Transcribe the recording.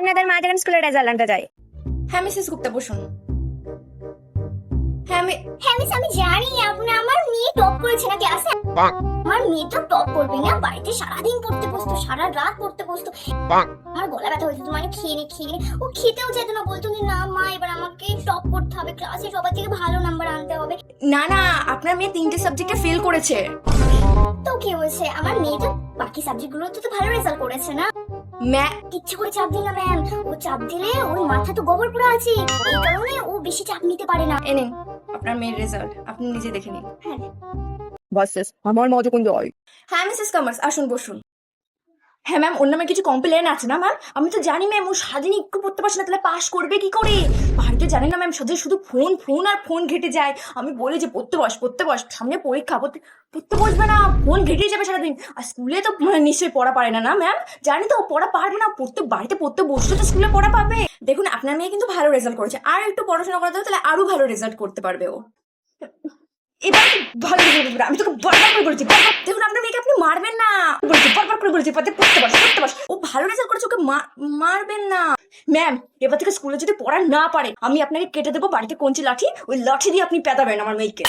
আপনাদের মা যখন স্কুলের রেজাল্ট আনতে যায়। হ্যাঁ মিসেস গুপ্তা বসুন। হ্যাঁ মিস, আমি জানি আপনি আমার মেয়ে টপ করেছে না ক্লাসে। আমার মেয়ে তো টপ করবে না, বাড়িতে সারাদিন পড়তে বসতো, সারা রাত পড়তে বসতো। আমার গলা ব্যথা হয়েছে, মানে খেয়ে নে। ও খেতেও যেত না, বলতো যে না মা এবার আমাকে টপ করতে হবে, ক্লাসে সবার থেকে ভালো নাম্বার আনতে হবে। না না, আপনার মেয়ে 3টে সাবজেক্টে ফেল করেছে। তো কি হয়েছে, আমার মেয়ে তো বাকি সাবজেক্ট গুলো তো ভালো রেজাল্ট করেছে না। কিচ্ছু করে চাপ দিই না ম্যাম, ও চাপ দিলে ওর মাথা তো গোবর পুরো আছে, এই কারণে ও বেশি চাপ নিতে পারে না। এ নিন আপনার মেয়ের রেজাল্ট, আপনি নিজে দেখে নিন। ভার্সেস আমার মজকুঞ্জ হয়। হ্যাঁ মিসেস কামার্স আসুন বসুন। হ্যাঁ ম্যাম, ওর নামে কিছু কমপ্লেন আছে না ম্যাম? আমি তো জানি ম্যাম, ও সারাদিন একটু পড়তে পারছে না, তাহলে পাস করবে কি করে? বাড়িতে জানেন না ম্যাম, শুধু ফোন আর ফোন ঘেটে যায়। আমি বলি যে পড়তে বস, সামনে পরীক্ষা, পড়তে বসবে না, ফোন ঘেটেই যাবে সারাদিন। আর স্কুলে তো নিশ্চয়ই পড়া পারে না, না ম্যাম? জানি তো ও পড়া পারবে না, বাড়িতে পড়তে বসলে তো স্কুলে পড়া পাবে। দেখুন আপনার মেয়ে কিন্তু ভালো রেজাল্ট করেছে, আর একটু পড়াশোনা করা দেবে, তাহলে আরো ভালো রেজাল্ট করতে পারবে ও। এবার ভালো রেজাল্ট করবে, আমি তোকে বারবার করে বলেছি। দেখুন আপনার মেয়েকে আপনি মারবেন না, বারবার করে বলেছি পড়তে বস। ও ভালো রেজাল্ট করেছে, ওকে মারবেন না ম্যাম। এবার থেকে স্কুলে যদি পড়া না পারে, আমি আপনাকে কেটে দেবো বাড়িতে কঞ্চি লাঠি, ওই লাঠি দিয়ে আপনি পেদাবেন আমার মেয়েকে।